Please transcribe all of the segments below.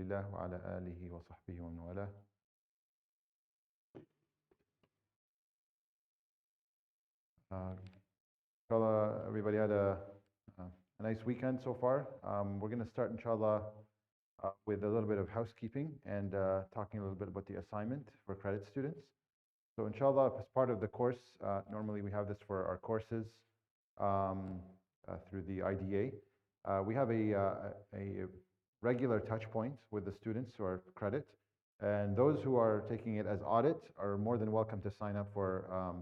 الله وعلى آله وصحبه ومن والاه. Inshallah, everybody had a nice weekend so far. We're going to start, inshallah, with a little bit of housekeeping and talking a little bit about the assignment for credit students. So inshallah, as part of the course, normally we have this for our courses through the IDA. We have a regular touch point with the students who are credit, and those who are taking it as audit are more than welcome to sign up for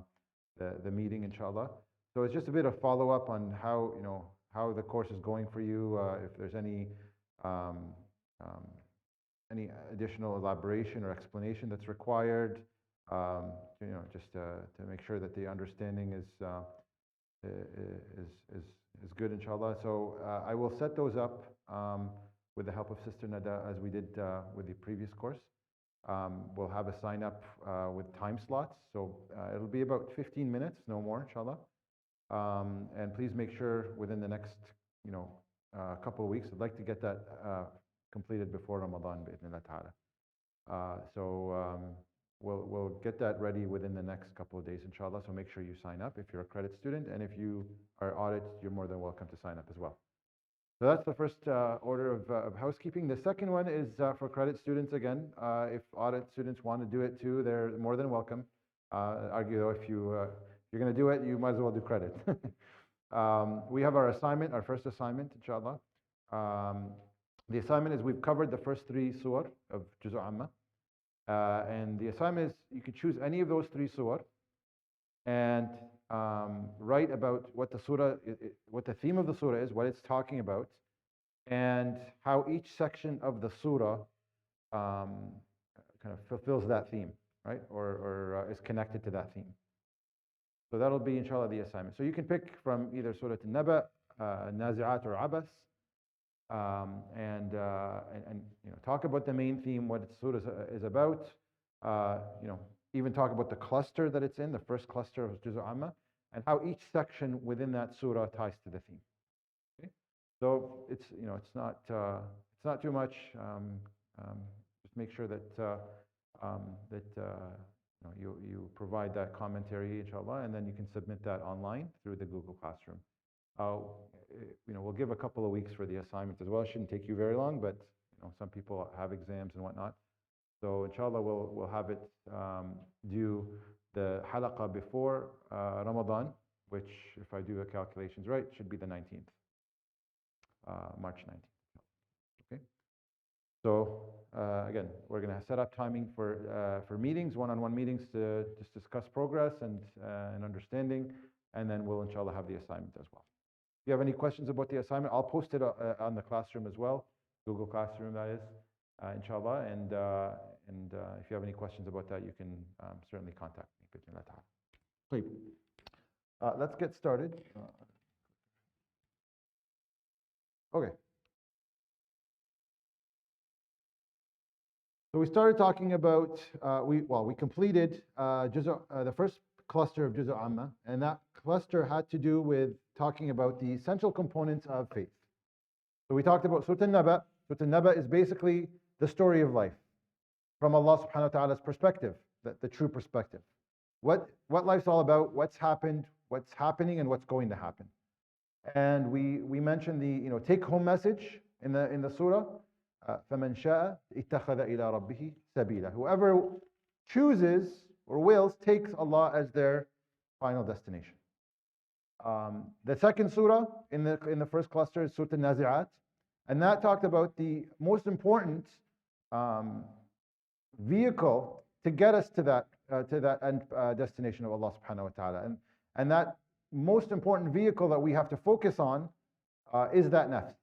the meeting, inshallah. So it's just a bit of follow-up on how the course is going for you, if there's any additional elaboration or explanation that's required, just to make sure that the understanding is good, inshallah. So I will set those up with the help of Sister Nada, as we did with the previous course. We'll have a sign up with time slots, so it'll be about 15 minutes, no more, inshallah. And please make sure within the next couple of weeks, I'd like to get that completed before Ramadan, bi'idhnillah ta'ala. So we'll get that ready within the next couple of days, inshallah. So make sure you sign up if you're a credit student, and if you are audit, you're more than welcome to sign up as well. So that's the first order of housekeeping. The second one is for credit students again. If audit students want to do it too, they're more than welcome. Argue though, if you're going to do it, you might as well do credit. We have our assignment, our first assignment, inshallah. The assignment is we've covered the first 3 surah of JUZ Amma. And the assignment is you could choose any of those 3 surah and write about what the surah, what the theme of the surah is, what it's talking about, and how each section of the surah kind of fulfills that theme, right? Or is connected to that theme. So that'll be, inshallah, the assignment. So you can pick from either Surah An-Naba, Nazi'at, or Abas, and talk about the main theme, what its surah is about. Even talk about the cluster that it's in, the first cluster of JUZ Amma, and how each section within that surah ties to the theme. Okay? So it's not too much. Just make sure that you provide that commentary, inshallah, and then you can submit that online through the Google Classroom. We'll give a couple of weeks for the assignment as well. It shouldn't take you very long, but some people have exams and whatnot. So inshallah, we'll have it due the halaqah before Ramadan, which, if I do the calculations right, should be the 19th, March 19th. Okay. So again, we're going to set up timing for meetings, one-on-one meetings to just discuss progress and understanding, and then we'll inshallah have the assignment as well. If you have any questions about the assignment, I'll post it on the classroom as well, Google Classroom, that is, inshallah. And if you have any questions about that, you can certainly contact me. Let's get started. Okay. So we started talking about, we completed the first cluster of JUZ Amma, and that cluster had to do with talking about the essential components of faith. So we talked about Surah An-Naba. Surah An-Naba is basically the story of life from Allah subhanahu wa ta'ala's perspective, the true perspective. What life's all about, what's happened, what's happening, and what's going to happen. And we mentioned the take-home message in the surah. فَمَنْ شَاءَ اتَّخَذَ إِلَىٰ رَبِّهِ سَبِيلًا. Whoever chooses or wills takes Allah as their final destination. The second surah in the first cluster is Surah An-Nazi'at, and that talked about the most important vehicle to get us to that end destination of Allah subhanahu wa ta'ala. And that most important vehicle that we have to focus on is that nafs,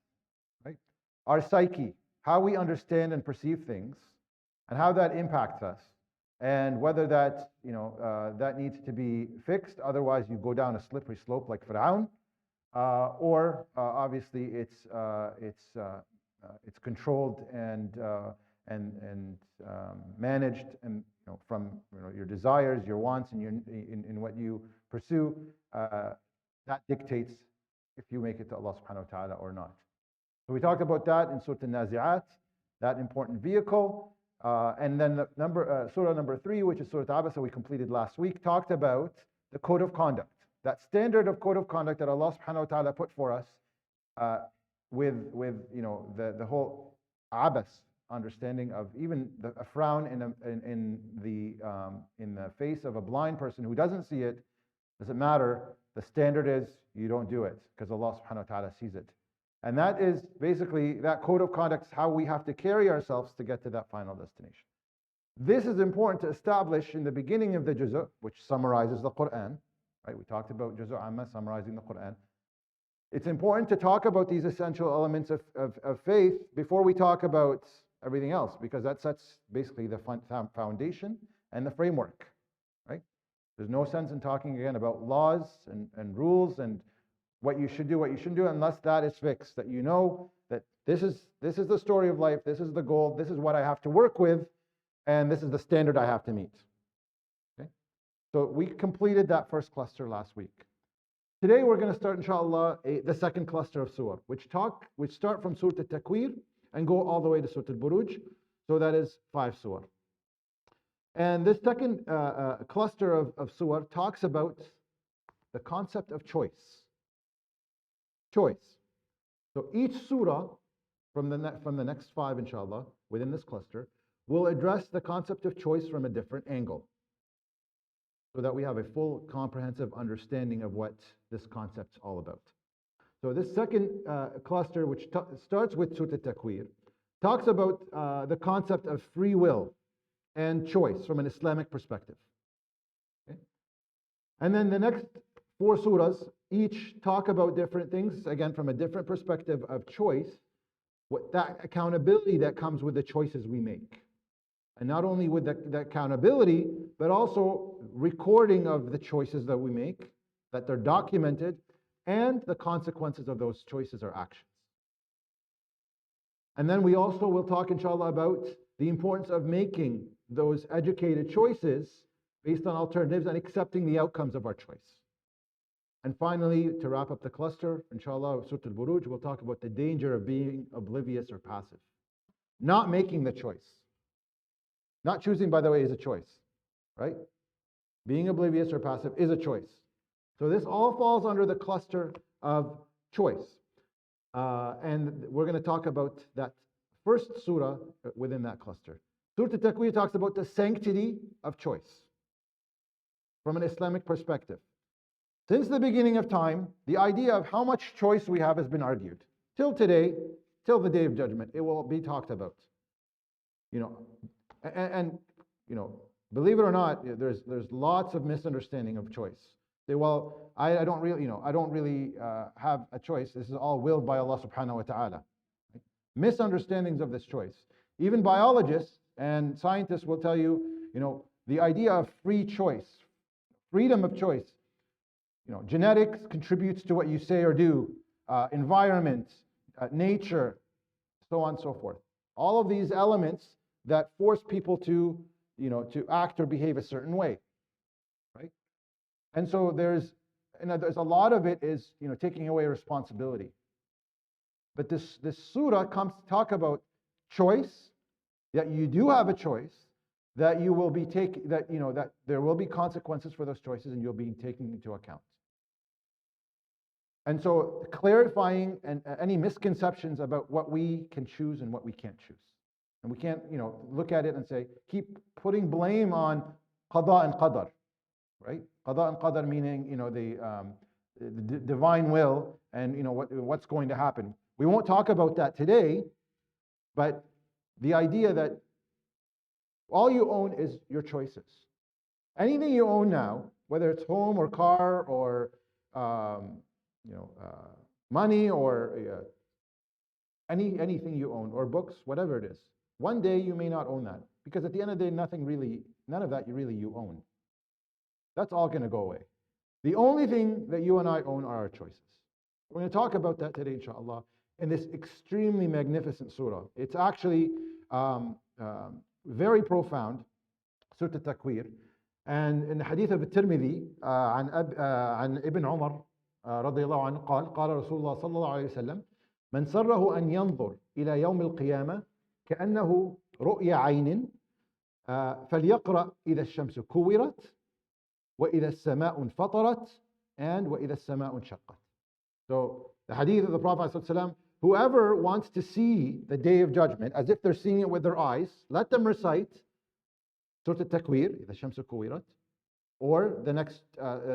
right? Our psyche, how we understand and perceive things, and how that impacts us, and whether that that needs to be fixed. Otherwise, you go down a slippery slope like Fir'aun, or obviously it's controlled and managed, and from your desires, your wants, and in what you pursue. That dictates if you make it to Allah subhanahu wa ta'ala or not. So we talked about that in Surah An-Nazi'at. that important vehicle. And then the surah number 3, which is Surah Abasa, we completed last week, talked about the code of conduct, that standard of code of conduct that Allah subhanahu wa ta'ala put for us with the whole abas understanding of even a frown in the face of a blind person who doesn't see it. Doesn't matter. The standard is you don't do it because Allah subhanahu wa ta'ala sees it. And that is basically, that code of conduct is how we have to carry ourselves to get to that final destination. This is important to establish in the beginning of the JUZ, which summarizes the Quran. Right? We talked about JUZ Amma summarizing the Quran. It's important to talk about these essential elements of faith before we talk about everything else, because that sets basically the foundation and the framework. Right? There's no sense in talking again about laws and rules and what you should do, what you shouldn't do, unless that is fixed, that you know that this is the story of life, this is the goal, this is what I have to work with, and this is the standard I have to meet. Okay? So we completed that first cluster last week. Today we're going to start, inshallah, the second cluster of surah, which start from Surah Al-Takwir and go all the way to Surah Al-Buruj. So that is 5 surah. And this second cluster of surah talks about the concept of choice. Choice. So each surah from the next 5, inshallah, within this cluster, will address the concept of choice from a different angle, so that we have a full comprehensive understanding of what this concept's all about. So this second cluster, which starts with Surah Al-Takwir, talks about the concept of free will and choice from an Islamic perspective. Okay? And then the next 4 surahs each talk about different things, again from a different perspective of choice, what that accountability that comes with the choices we make. And not only with the accountability, but also recording of the choices that we make, that they're documented, and the consequences of those choices or actions. And then we also will talk, inshallah, about the importance of making those educated choices based on alternatives and accepting the outcomes of our choice. And finally, to wrap up the cluster, inshallah, Surah Al-Buruj, we'll talk about the danger of being oblivious or passive. Not making the choice. Not choosing, by the way, is a choice, right? Being oblivious or passive is a choice. So this all falls under the cluster of choice. And we're going to talk about that first surah within that cluster. Surah Al-Takwir talks about the sanctity of choice from an Islamic perspective. Since the beginning of time, the idea of how much choice we have has been argued. Till today, till the day of judgment, it will be talked about. And believe it or not, there's lots of misunderstanding of choice. Say, well, I don't really have a choice. This is all willed by Allah subhanahu wa ta'ala. Misunderstandings of this choice. Even biologists and scientists will tell you, the idea of free choice, freedom of choice. Genetics contributes to what you say or do, environment, nature, so on and so forth. All of these elements that force people to act or behave a certain way, right? And so there's a lot of it is taking away responsibility. But this surah comes to talk about choice, that you do have a choice, that you will be that there will be consequences for those choices, and you'll be taken into account. And so clarifying any misconceptions about what we can choose and what we can't choose. And we can't, look at it and say, keep putting blame on qada and qadar, right? Qada and qadar meaning, the divine will and, what's going to happen. We won't talk about that today, but the idea that all you own is your choices. Anything you own now, whether it's home or car or, money or anything you own, or books, whatever it is. One day you may not own that, because at the end of the day, none of that you own. That's all going to go away. The only thing that you and I own are our choices. We're going to talk about that today, inshallah, in this extremely magnificent surah. It's actually very profound, Surah Al-Takwir. And in the hadith of Tirmidhi, عن ابن عمر رضي الله عنه قال رسول الله صلى الله عليه وسلم من سره أن ينظر إلى يوم القيامة كأنه رؤيا عين فليقرأ إذا الشمس كورت وإذا السماء انفطرت and وإذا السماء انشقت. So the hadith of the Prophet ﷺ, whoever wants to see the day of judgment as if they're seeing it with their eyes, let them recite Surah Al-Takwir, إذا الشمس كورت, or the next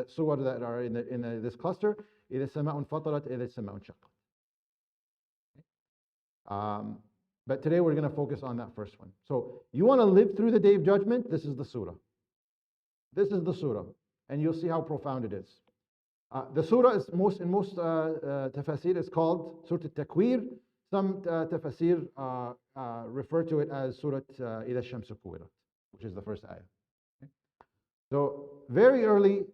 surah that are in this cluster, إذا السماء انفطرت, إذا السماء انشقت. But today we're going to focus on that first one. So you want to live through the day of judgment? This is the surah. This is the surah, and you'll see how profound it is. The surah is in most tafsir is called Surah Al-Takwir. Some tafsir refer to it as Surah إذا الشمس كورت, which is the first ayah. Okay? So very early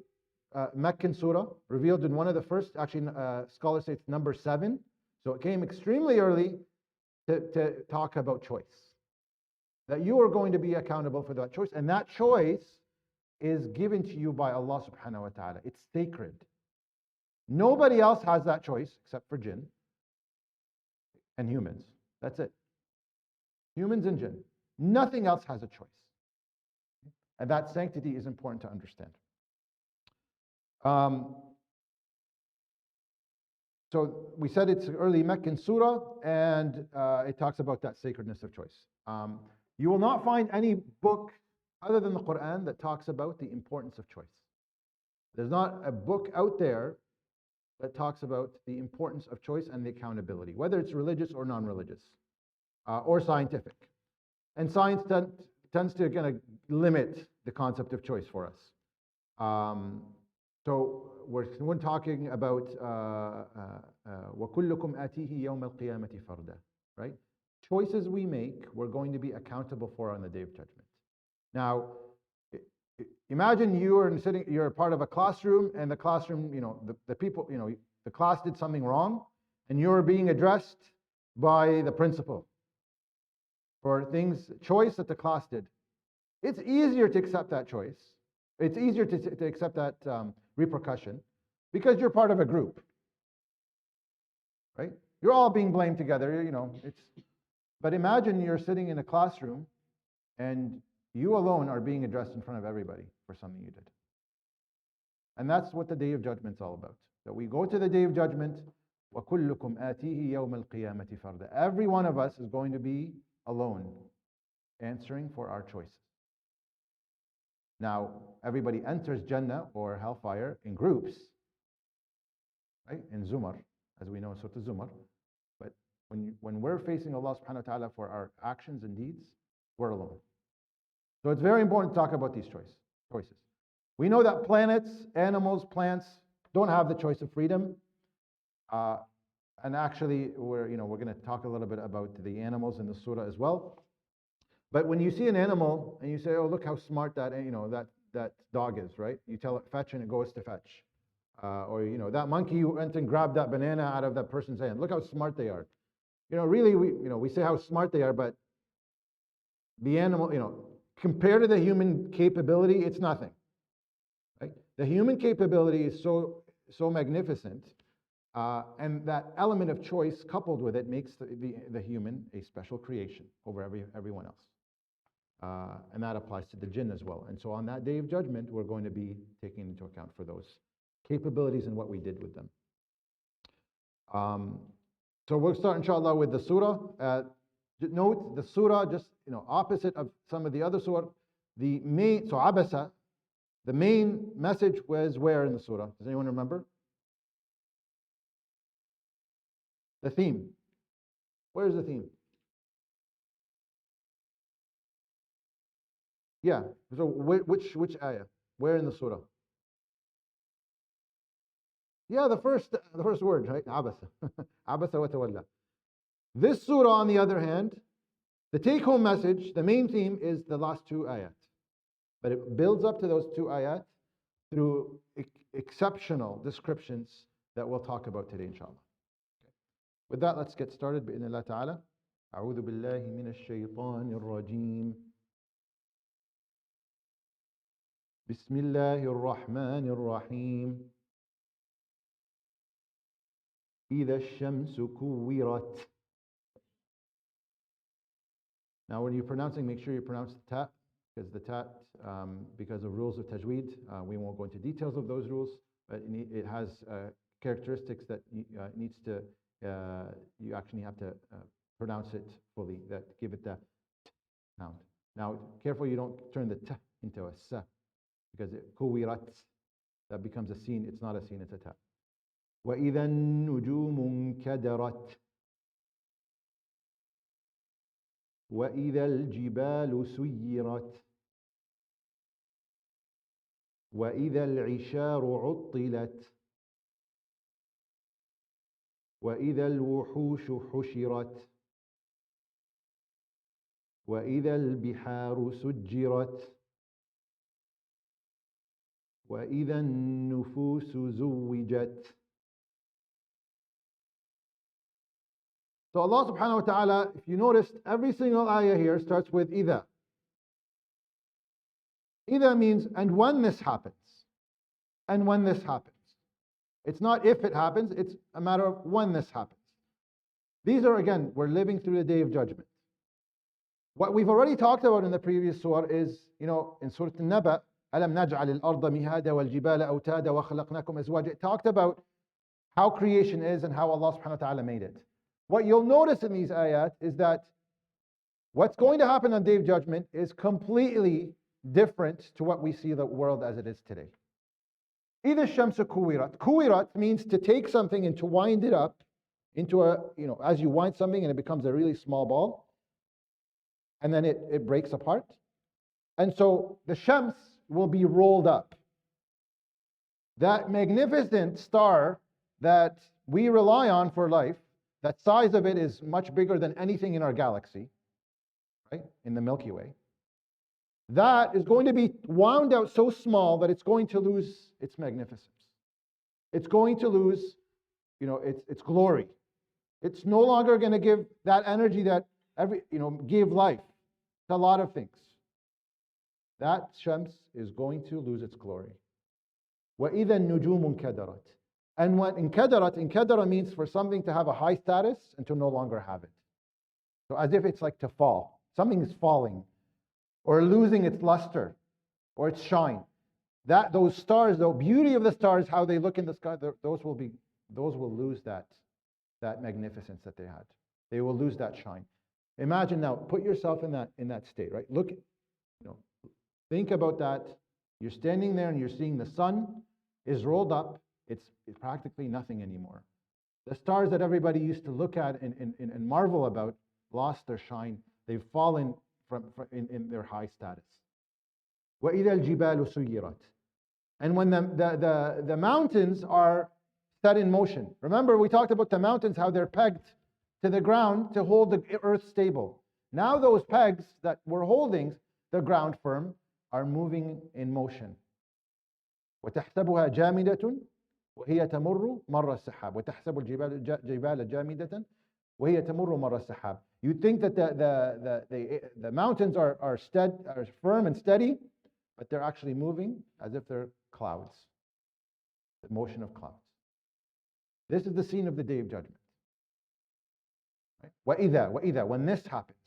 Meccan surah, revealed in one of the first, actually scholars say it's number 7. So it came extremely early to talk about choice. That you are going to be accountable for that choice, and that choice is given to you by Allah subhanahu wa ta'ala. It's sacred. Nobody else has that choice except for jinn and humans. That's it. Humans and jinn. Nothing else has a choice. And that sanctity is important to understand. So we said it's early Meccan surah, and it talks about that sacredness of choice. You will not find any book other than the Quran that talks about the importance of choice. There's not a book out there that talks about the importance of choice and the accountability, whether it's religious or non-religious, or scientific. And science tends to kind of limit the concept of choice for us. So we're talking about وَكُلُّكُمْ آتِيهِ يَوْمَ الْقِيَامَةِ فَرْدًا, right? Choices we make, we're going to be accountable for on the Day of Judgment. Now, imagine you're a part of a classroom, and the classroom, the people, the class did something wrong, and you're being addressed by the principal for choice that the class did. It's easier to accept that choice. It's easier to accept that repercussion because you're part of a group, right? You're all being blamed together, But imagine you're sitting in a classroom and you alone are being addressed in front of everybody for something you did. And that's what the Day of Judgment is all about. That we go to the Day of Judgment, وَكُلُّكُمْ آتِيهِ يَوْمَ الْقِيَامَةِ فَرْدًا. Every one of us is going to be alone, answering for our choices. Now, everybody enters Jannah or Hellfire in groups, right? In Zumar, as we know, Surah Zumar. But when we're facing Allah subhanahu wa ta'ala for our actions and deeds, we're alone. So it's very important to talk about these choices. We know that planets, animals, plants don't have the choice of freedom. And actually, we're going to talk a little bit about the animals in the surah as well. But when you see an animal and you say, "Oh, look how smart that dog is," right? You tell it fetch and it goes to fetch. Or that monkey went and grabbed that banana out of that person's hand. Look how smart they are. Really, we say how smart they are, but the animal, compared to the human capability, it's nothing. Right? The human capability is so magnificent, and that element of choice coupled with it makes the human a special creation over everyone else. And that applies to the jinn as well. And so on that Day of Judgment, we're going to be taking into account for those capabilities and what we did with them. So we'll start, inshallah, with the surah. Note the surah, just opposite of some of the other surah. So Abasa, the main message was where in the surah? Does anyone remember? The theme. Where's the theme? Yeah. So which ayah? Where in the surah? Yeah, the first word, right? Abasa. Abasa wa tawalla. This surah, on the other hand, the take-home message, the main theme is the last 2 ayat. But it builds up to those 2 ayat through exceptional descriptions that we'll talk about today, inshallah. Okay. With that, let's get started. Bi'idhnillah ta'ala. أعوذ بالله من الشيطان الرجيم. بسم الله الرحمن الرحيم. إذا الشمس كورت. Now, when you're pronouncing, make sure you pronounce the ta, because the ta, because of rules of tajweed, we won't go into details of those rules, but it has characteristics that needs to, you actually have to pronounce it fully, that give it the t sound. Now, careful you don't turn the t into a sa, because kuwirat, that becomes a sin. It's not a sin, it's a ta. وَإِذَا النُّجُومُ انْكَدَرَتْ وَإِذَا الْجِبَالُ سُيِّرَتْ وَإِذَا الْعِشَارُ عُطِّلَتْ وَإِذَا الْوُحُوشُ حُشِرَتْ وَإِذَا الْبِحَارُ سُجِّرَتْ وَإِذَا النُّفُوسُ زُوِّجَتْ. So Allah subhanahu wa ta'ala, if you noticed, every single ayah here starts with إِذَا. إِذَا means, and when this happens. And when this happens. It's not if it happens, it's a matter of when this happens. These are, again, we're living through the day of judgment. What we've already talked about in the previous surah is, in Surah An-Naba, أَلَمْ نَجْعَلِ الْأَرْضَ مِهَادًا وَالْجِبَالَ أَوْتَادًا وَخَلَقْنَاكُمْ أَزْوَاجًا. It talked about how creation is and how Allah subhanahu wa ta'ala made it. What you'll notice in these ayat is that what's going to happen on Day of Judgment is completely different to what we see the world as it is today. Either shamsu kuwirat. Kuwirat means to take something and to wind it up into a, as you wind something and it becomes a really small ball, and then it breaks apart. And so the shams will be rolled up. That magnificent star that we rely on for life, that size of it is much bigger than anything in our galaxy, right? In the Milky Way. That is going to be wound out so small that it's going to lose its magnificence. It's going to lose, its glory. It's no longer going to give that energy that give life to a lot of things. That shams is going to lose its glory. وَإِذَا النُّجُومُ انْكَدَرَتْ. And when inkadara means for something to have a high status and to no longer have it. So as if it's like to fall. Something is falling, or losing its luster, or its shine. Those stars, the beauty of the stars, how they look in the sky, those will lose that magnificence that they had. They will lose that shine. Imagine now, put yourself in that state, right? Look, think about that. You're standing there and you're seeing the sun is rolled up. It's practically nothing anymore. The stars that everybody used to look at and marvel about lost their shine. They've fallen in their high status. وَإِذَا الْجِبَالُ سُيِّرَتْ. And when the mountains are set in motion. Remember, we talked about the mountains, how they're pegged to the ground to hold the earth stable. Now those pegs that were holding the ground firm are moving in motion. وَتَحْسَبُهَا جَامِدَةٌ وَهِيَ تَمُرُّ مَرَّ السَّحَابِ وَتَحْسَبُ الْجِبَالَ جَامِدَةً وَهِيَ تَمُرُّ مَرَّ السَّحَابِ. You'd think that the mountains are firm and steady, but they're actually moving as if they're clouds, the motion of clouds. This is the scene of the Day of Judgment. Right? وَإِذَا, when this happens,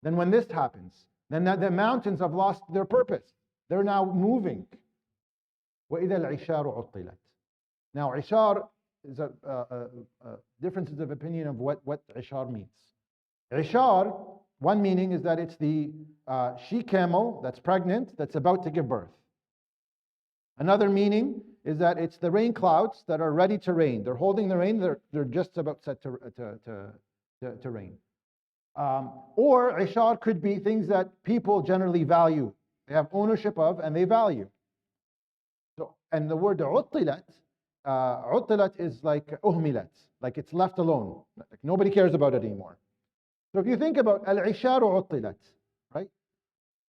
then when this happens, then the mountains have lost their purpose. They're now moving. وَإِذَا الْعِشَارُ عُطِّلَتْ. Now, ishar is differences of opinion of what ishar means. Ishar, one meaning is that it's the she-camel that's pregnant that's about to give birth. Another meaning is that it's the rain clouds that are ready to rain. They're holding the rain, they're just about set to rain. Or ishar could be things that people generally value. They have ownership of and they value. So, and the word uttilat, uttilat is like uhmilat, like it's left alone. Like nobody cares about it anymore. So if you think about al-isharu uttilat, right?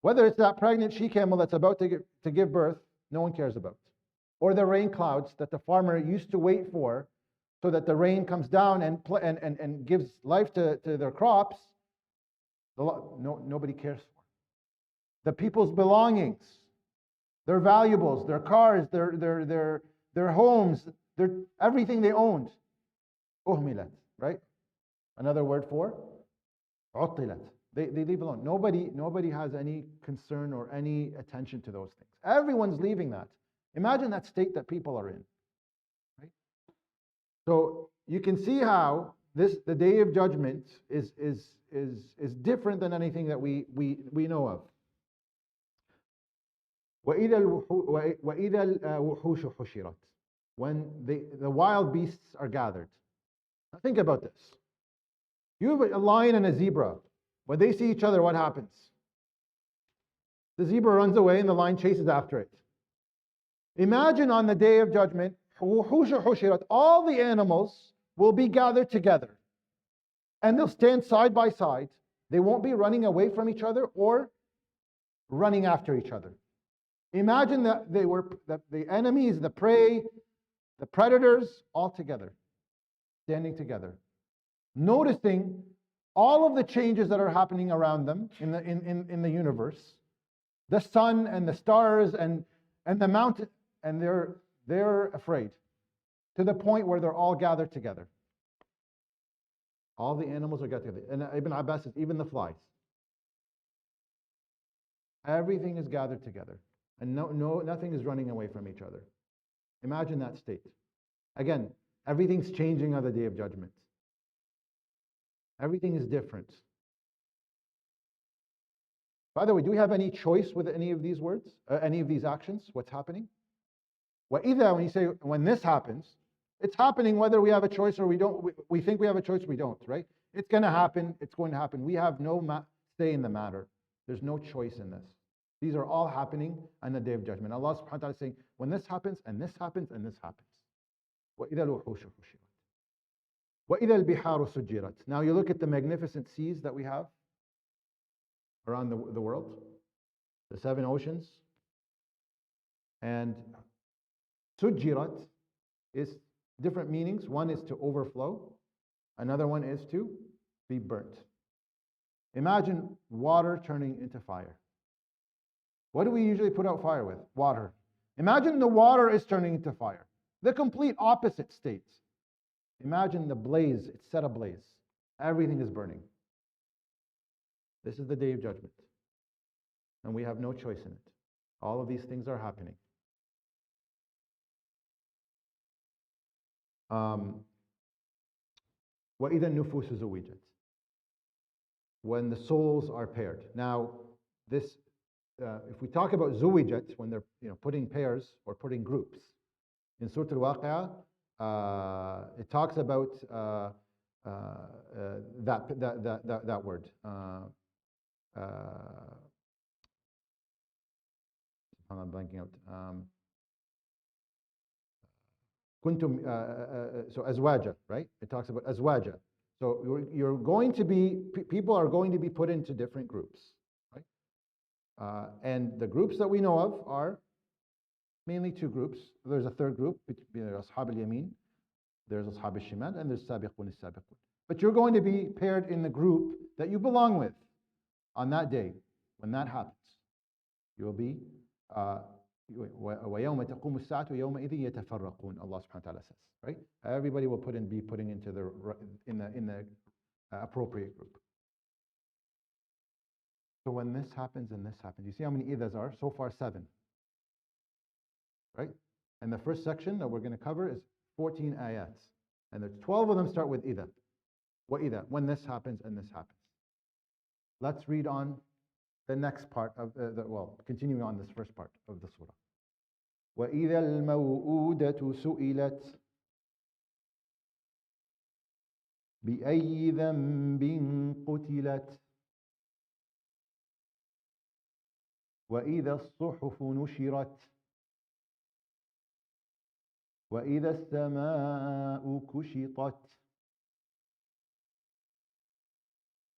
Whether it's that pregnant she-camel that's about to give birth, no one cares about. Or the rain clouds that the farmer used to wait for so that the rain comes down and gives life to their crops, nobody cares for. The people's belongings, their valuables, their cars, their homes, everything they owned, uhmilat, right? Another word for uttilat. They leave alone. Nobody has any concern or any attention to those things. Everyone's leaving that. Imagine that state that people are in. Right? So you can see how the day of judgment is different than anything that we know of. وَإِذَا الْوُحُوشُ حُشِرَتْ, when the wild beasts are gathered. Now think about this. You have a lion and a zebra. When they see each other, what happens? The zebra runs away and the lion chases after it. Imagine on the day of judgment, all the animals will be gathered together. And they'll stand side by side. They won't be running away from each other or running after each other. Imagine that the enemies, the prey, the predators, all together, standing together, noticing all of the changes that are happening around them in the universe, the sun and the stars and the mountain, and they're afraid to the point where they're all gathered together. All the animals are gathered together. And Ibn Abbas says, even the flies. Everything is gathered together. And nothing is running away from each other. Imagine that state. Again, everything's changing on the day of judgment. Everything is different. By the way, do we have any choice with any of these words? Any of these actions? What's happening? وَإِذَا, when you say, when this happens, it's happening whether we have a choice or we don't. We think we have a choice, we don't, right? It's going to happen. It's going to happen. We have no say in the matter. There's no choice in this. These are all happening on the day of judgment. Allah subhanahu wa ta'ala is saying, when this happens, and this happens, and this happens. وَإِذَا الْوُحُوشُ حُشِرَتْ وَإِذَا الْبِحَارُ سُجِّرَتْ. Now you look at the magnificent seas that we have around the world, the 7 oceans, and sujjirat is different meanings. One is to overflow, another one is to be burnt. Imagine water turning into fire. What do we usually put out fire with? Water. Imagine the water is turning into fire. The complete opposite state. Imagine the blaze, it's set ablaze. Everything is burning. This is the day of judgment. And we have no choice in it. All of these things are happening. وَإِذَا النُّفُوسُ زُوِّجَتْ, when the souls are paired. Now, this, if we talk about zuwijat, when they're putting pairs or putting groups, in Surah Al-Waqi'ah, it talks about that word. I'm blanking out. Kuntum, so azwaja, right? It talks about azwaja. So you're going to be, people are going to be put into different groups, right? And the groups that we know of are mainly 2 groups. There's a third group, there's Ashab al-Yamin, there's Ashab al-Shimal, and there's Sabiqun al-Sabiqun. But you're going to be paired in the group that you belong with on that day. When that happens, you will be وَيَوْمَ تَقُومُ السَّاعَةُ يَوْمَئِذٍ يَتَفَرَّقُونَ, Allah subhanahu wa ta'ala says, right? Everybody will be putting into in the appropriate group. So when this happens and this happens, you see how many idhas are? So far 7. Right? And the first section that we're going to cover is 14 ayats. And there's 12 of them start with idha. وَإِذَا, when this happens and this happens. Let's read on the next part of continuing on this first part of the surah. وَإِذَا الْمَوْءُودَةُ سُئِلَتْ بِأَيِّ ذَنبٍ قُتِلَتْ وَإِذَا الصُّحُفُ نُشِرَتْ وَإِذَا السَّمَاءُ كُشِطَتْ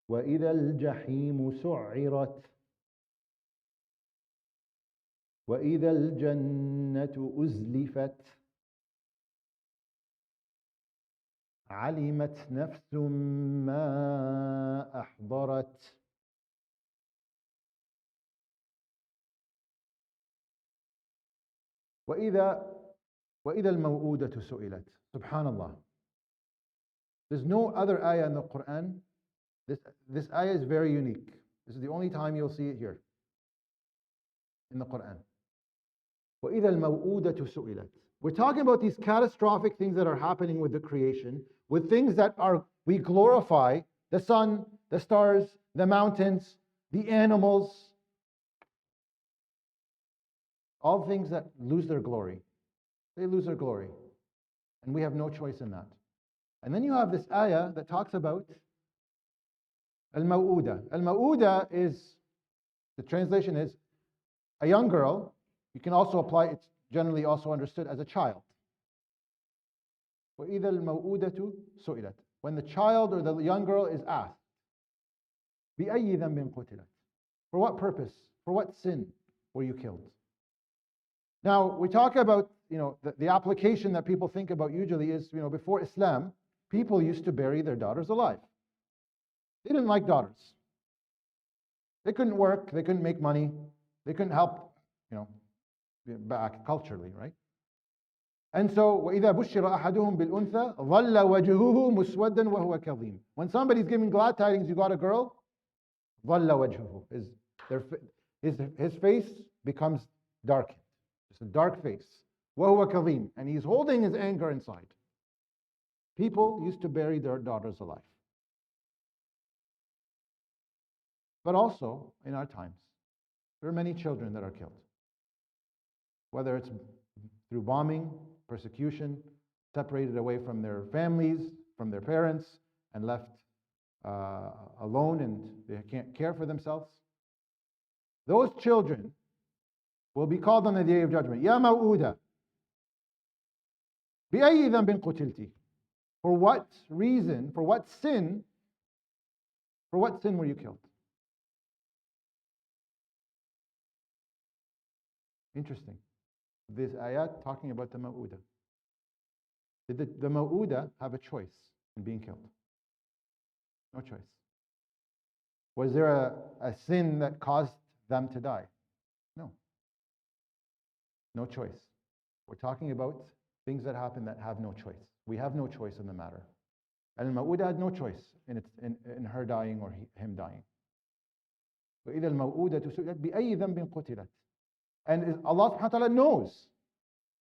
وَإِذَا الْجَحِيمُ سُعِّرَتْ وَإِذَا الْجَنَّةُ أُزْلِفَتْ عَلِمَتْ نَفْسٌ مَّا أَحْضَرَتْ. وَإِذَا الْمَوْءُودَةُ سُئِلَتْ. Subhanallah. There's no other ayah in the Quran This ayah is very unique. This is the only time you'll see it here in the Quran. وَإِذَا الْمَوْءُودَةُ سُئِلَتْ. We're talking about these catastrophic things that are happening with the creation, with things that we glorify, the sun, the stars, the mountains, the animals, all things that lose their glory. They lose their glory. And we have no choice in that. And then you have this ayah that talks about al-maw'uda. Al-maw'uda is, the translation is, a young girl. You can also apply, it's generally also understood as a child. وَإِذَا الْمَوْءُودَةُ سُئِلَتْ. When the child or the young girl is asked, بِأَيِّ ذَنْبٍ قُتِلَتْ. For what purpose? For what sin were you killed? Now, we talk about, the application that people think about usually is, before Islam, people used to bury their daughters alive. They didn't like daughters. They couldn't work, they couldn't make money, they couldn't help, back culturally, right? And so, وَإِذَا بُشِّرَ أَحَدُهُمْ بِالْأُنْثَى ظَلَّ وَجْهُهُ مُسْوَدًّا وَهُوَ كَظِيمٌ. When somebody's giving glad tidings, you got a girl, ظَلَّ وَجْهُهُ. His face becomes darkened. It's a dark face. وَهُوَ كَظِيمٌ. And he's holding his anger inside. People used to bury their daughters alive. But also, in our times, there are many children that are killed. Whether it's through bombing, persecution, separated away from their families, from their parents, and left alone and they can't care for themselves. Those children will be called on the Day of Judgment. Ya maw'uda, bi'ayyi dhanbin qutilti. For what reason, for what sin were you killed? Interesting. This ayat talking about the maw'uda. Did the maw'uda have a choice in being killed? No choice. Was there a sin that caused them to die? No. No choice. We're talking about things that happen that have no choice. We have no choice in the matter. And al-maw'uda had no choice in her dying or him dying. وَإِذَا الْمَوْءُودَةُ سُئِلَتْ بِأَيِّ ذَنْبٍ قُتِلَتْ. And Allah subhanahu wa ta'ala knows.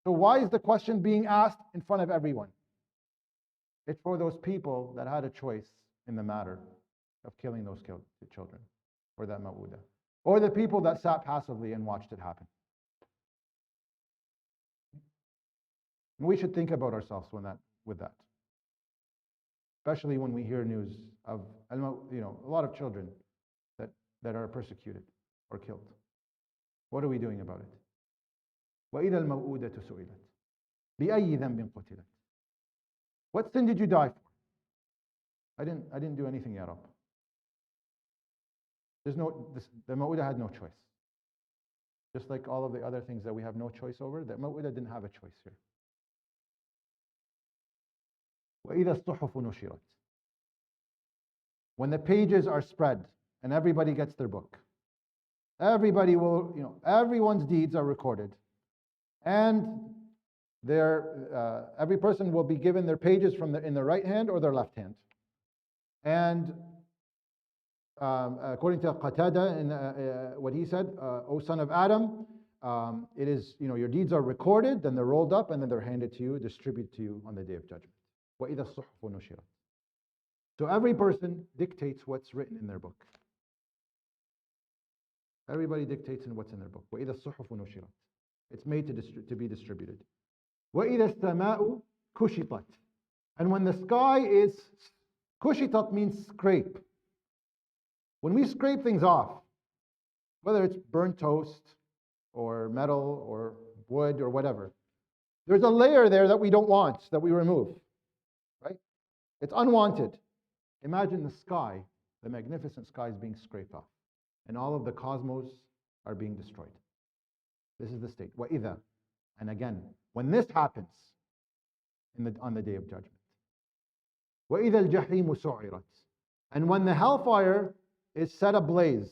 So why is the question being asked in front of everyone? It's for those people that had a choice in the matter of killing those children, or that maw'uda, or the people that sat passively and watched it happen. And we should think about ourselves with that, especially when we hear news of a lot of children that are persecuted or killed. What are we doing about it? وَإِذَا الْمَوْءُودَةُ سُئِلَتْ بِأَيِّ ذَنْبٍ قُتِلَتْ. What sin did you die for? I didn't do anything, Ya Rab. The maw'uda had no choice. Just like all of the other things that we have no choice over, the maw'uda didn't have a choice here. وَإِذَا الصُّحُفُ نُشِرَتْ. When the pages are spread and everybody gets their book, everybody will, everyone's deeds are recorded. And every person will be given their pages in their right hand or their left hand. And according to Qatada, in what he said, O son of Adam, it is, your deeds are recorded, then they're rolled up, and then they're handed to you, distributed to you on the Day of Judgment. وَإِذَا الصُّحُفُ نُشِرَتْ. So every person dictates what's written in their book. Everybody dictates in what's in their book. وَإِذَا الصُّحُفُ نُشِرَتْ. It's made to be distributed. وَإِذَا السَّمَاءُ كُشِطَتْ. And when the sky is, kushitat means scrape. When we scrape things off, whether it's burnt toast or metal or wood or whatever, there's a layer there that we don't want, that we remove, right? It's unwanted. Imagine the sky, the magnificent sky is being scraped off, and all of the cosmos are being destroyed. This is the state. وَإِذَا. And again, when this happens on the Day of Judgment. وَإِذَا الْجَحِيمُ سُعِرَتْ. And when the hellfire is set ablaze,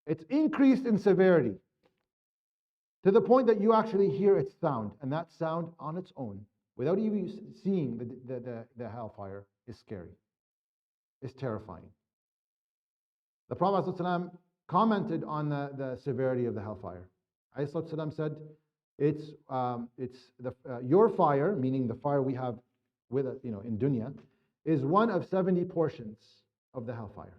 it's increased in severity to the point that you actually hear its sound, and that sound on its own, without even seeing the hellfire, is scary. is terrifying. The Prophet ﷺ commented on the severity of the hellfire. ﷺ said, your fire, meaning the fire we have with in dunya, is one of 70 portions of the hellfire.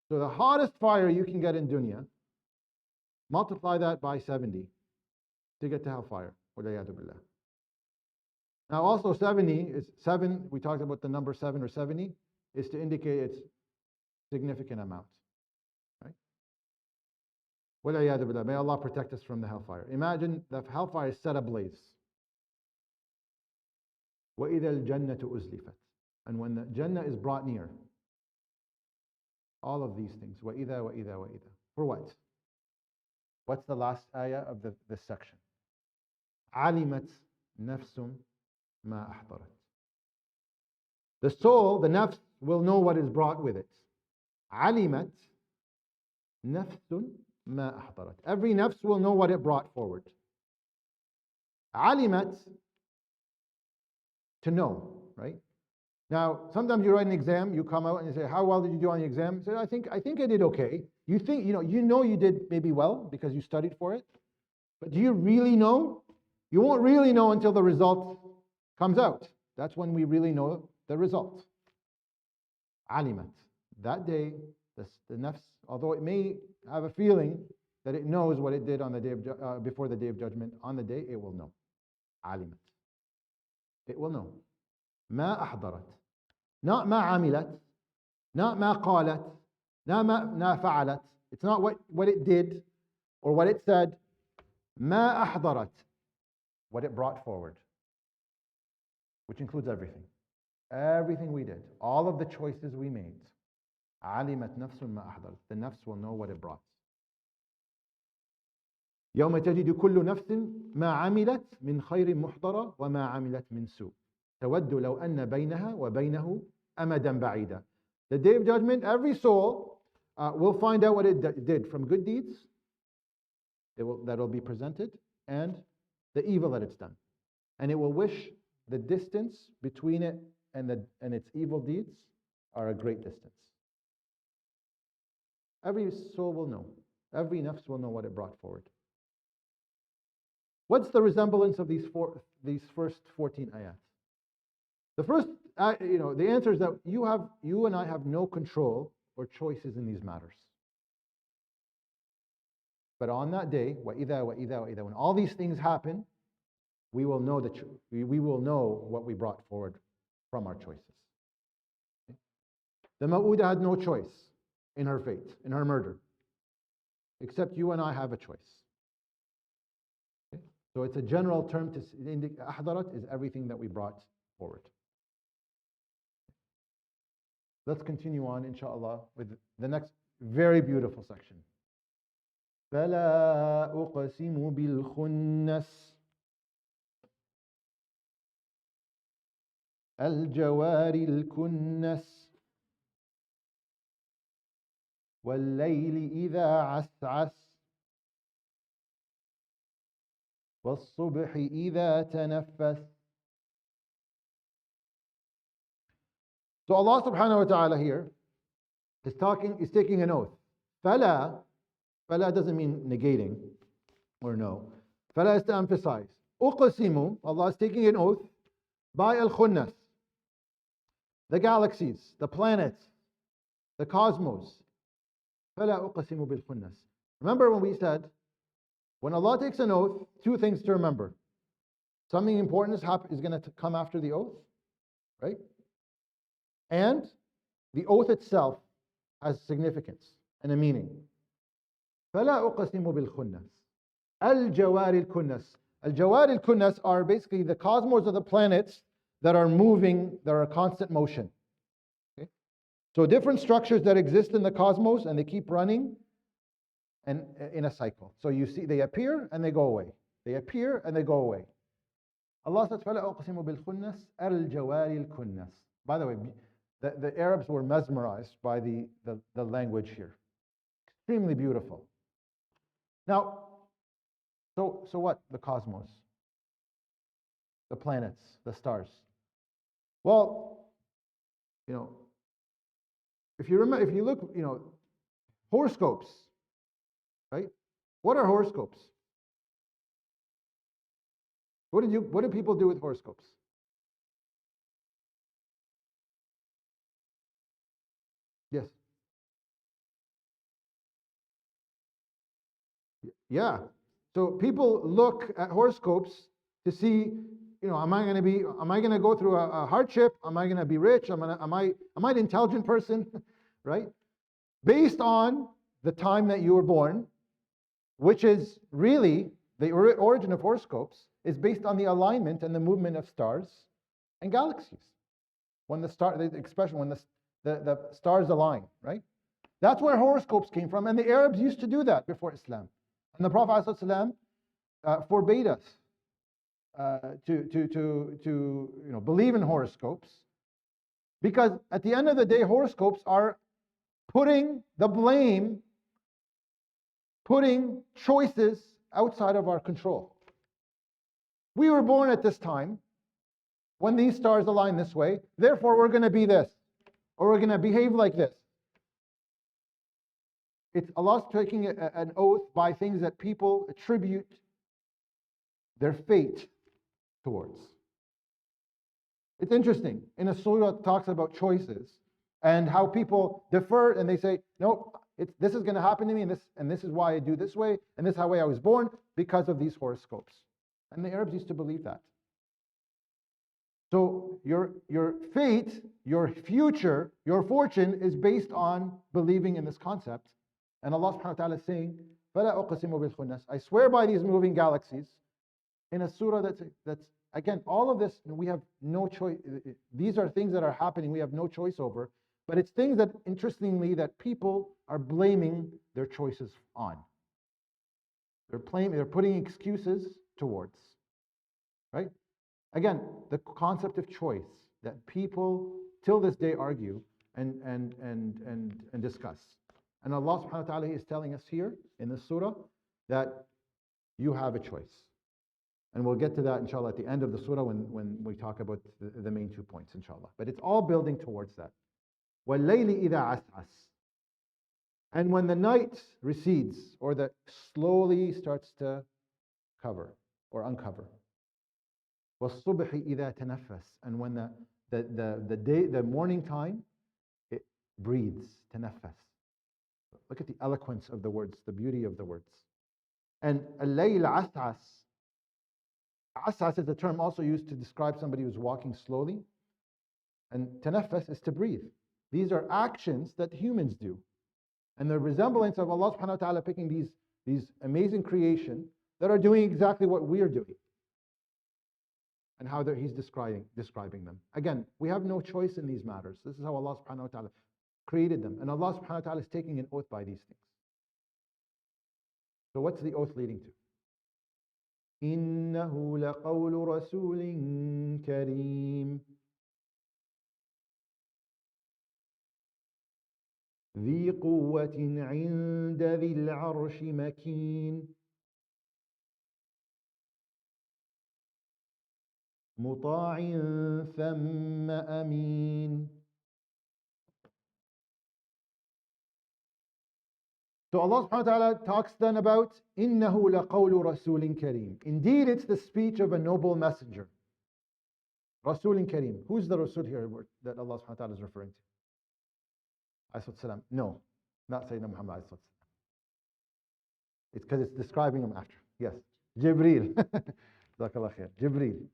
So the hottest fire you can get in dunya, multiply that by 70 to get to hellfire. Now also 70 is 7, we talked about the number 7 or 70, is to indicate its significant amount. Right? May Allah protect us from the hellfire. Imagine the hellfire is set ablaze. وَإِذَا الْجَنَّةُ أُزْلِفَتْ. And when the Jannah is brought near, all of these things. وَإِذَا. For what? What's the last ayah of this section? عَلِمَتْ نَفْسٌ مَا أَحْضَرَتْ. The soul, the nafs, will know what is brought with it. عَلِمَتْ نَفْسٌ مَا أَحْضَرَتْ. Every nafs will know what it brought forward. عَلِمَتْ, to know, right? Now, sometimes you write an exam, you come out and you say, how well did you do on the exam? You say, I think I did okay. You think, you know you did maybe well because you studied for it. But do you really know? You won't really know until the result comes out. That's when we really know the result. Alimat. That day, the nafs, although it may have a feeling that it knows what it did on the day of before the day of judgment, on the day it will know. Alimat. It will know. ما أحضرت. Not ما عملت. Not ما قالت. Not ما فعلت. It's not what it did or what it said. ما أحضرت. What it brought forward. Which includes everything. Everything we did. All of the choices we made. علمت نفس ما أحضرت. The nafs will know what it brought. يوم تجد كل نفس ما عملت من خير محضرة وما عملت من سوء. تود لو أن بينها وبينه أمدا بعيدا. The day of judgment, every soul will find out what it did from good deeds that will be presented and the evil that it's done. And it will wish the distance between it and its evil deeds are a great distance. Every soul will know. Every nafs will know what it brought forward. What's the resemblance of these first 14 ayat? The first, the answer is that you and I have no control or choices in these matters. But on that day, وَإِذَا, when all these things happen, we will know we will know what we brought forward from our choices. Okay? The Ma'uda had no choice in her fate, in her murder, except you and I have a choice. Okay? So it's a general term to indicate ahdarat is everything that we brought forward. Let's continue on, inshallah, with the next very beautiful section. فَلَا أُقْسِمُ بِالْخُنَّسِ الْجَوَارِ الْكُنَّسِ وَاللَّيْلِ إِذَا عَسْعَسَ وَالصُّبْحِ إِذَا تَنَفَّسَ. So Allah subhanahu wa ta'ala here is taking an oath. Fala doesn't mean negating or no. Fala is to emphasize. Uqsimu, Allah is taking an oath by al-khunnas, the galaxies, the planets, the cosmos. Fala uqsimu bil-khunnas. Remember when we said, when Allah takes an oath, two things to remember. Something important is going to come after the oath, right? And the oath itself has significance and a meaning. فَلَا أُقْسِمُ بِالْخُنَّسِ الْجَوَارِ الْكُنَّسِ. Al-Jawar al-Kunnas are basically the cosmos of the planets that are moving, that are in constant motion. Okay? So different structures that exist in the cosmos and they keep running and in a cycle. So you see they appear and they go away. They appear and they go away. Allah says, فَلَا أُقْسِمُ بِالْخُنَّسِ الْجَوَارِ الْكُنَّسِ. By the way, the Arabs were mesmerized by the language here. Extremely beautiful. Now, so what? The cosmos, the planets, the stars. Well, If you remember, if you look, horoscopes, right? What are horoscopes? What do people do with horoscopes? Yes. Yeah. So people look at horoscopes to see, am I going to go through a hardship? Am I going to be rich? Am I an intelligent person? Right? Based on the time that you were born, which is really the origin of horoscopes, is based on the alignment and the movement of stars and galaxies. When the stars align, right? That's where horoscopes came from, and the Arabs used to do that before Islam. And the Prophet ﷺ forbade us to believe in horoscopes, because at the end of the day, horoscopes are putting the blame, putting choices outside of our control. We were born at this time when these stars align this way, therefore we're going to be this, or we're going to behave like this. It's Allah's taking an oath by things that people attribute their fate towards. It's interesting. In a surah it talks about choices and how people defer and they say, no, this is going to happen to me, and this is why I do this way, and this is how I was born, because of these horoscopes. And the Arabs used to believe that. So your fate, your future, your fortune is based on believing in this concept. And Allah subhanahu wa ta'ala is saying, فَلَا أُقْسِمُ بِالْخُنَّسِ, I swear by these moving galaxies, in a surah that's again, all of this, we have no choice. These are things that are happening, we have no choice over. But it's things that, interestingly, that people are blaming their choices on. They're putting excuses towards. Right? Again, the concept of choice that people till this day argue and discuss. And Allah subhanahu wa ta'ala is telling us here in this surah that you have a choice. And we'll get to that inshallah at the end of the surah when we talk about the main 2 points inshallah. But it's all building towards that. وَاللَّيْلِ إِذَا عَسْعَسْ, and when the night recedes or that slowly starts to cover or uncover. وَالصُّبْحِ إِذَا تَنَفَّسْ, and when the morning time, it breathes, تَنَفَّس. Look at the eloquence of the words, the beauty of the words. And الليل عسعس. Asas is a term also used to describe somebody who's walking slowly. And tanaffas is to breathe. These are actions that humans do. And the resemblance of Allah subhanahu wa ta'ala picking these amazing creation that are doing exactly what we are doing. And how He's describing them. Again, we have no choice in these matters. This is how Allah subhanahu wa ta'ala created them. And Allah subhanahu wa ta'ala is taking an oath by these things. So what's the oath leading to? إِنَّهُ لَقَوْلُ رَسُولٍ كَرِيمٍ ذِي قُوَّةٍ عِنْدَ ذِي الْعَرْشِ مَكِينٍ مُطَاعٍ ثَمَّ أَمِينٍ. So Allah subhanahu wa ta'ala talks then about إِنَّهُ لَقَوْلُ رَسُولٍ كَرِيمٍ. Indeed, it's the speech of a noble messenger. Rasulin Kareem. Who's the Rasul here that Allah subhanahu wa ta'ala is referring to? No, not Sayyidina Muhammad. It's because it's describing him after. Yes, Jibreel. Jazakallah khair. Jibreel.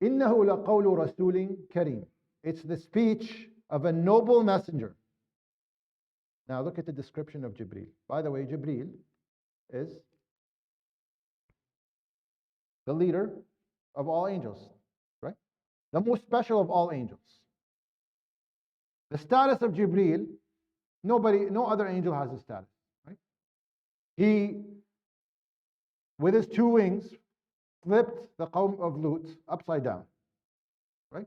إِنَّهُ لَقَوْلُ رَسُولٍ كَرِيمٍ. It's the speech of a noble messenger. Now look at the description of Jibreel. By the way, Jibreel is the leader of all angels, right? The most special of all angels. The status of Jibreel, no other angel has this status, right? He, with his 2 wings, flipped the Qawm of Lut upside down, right?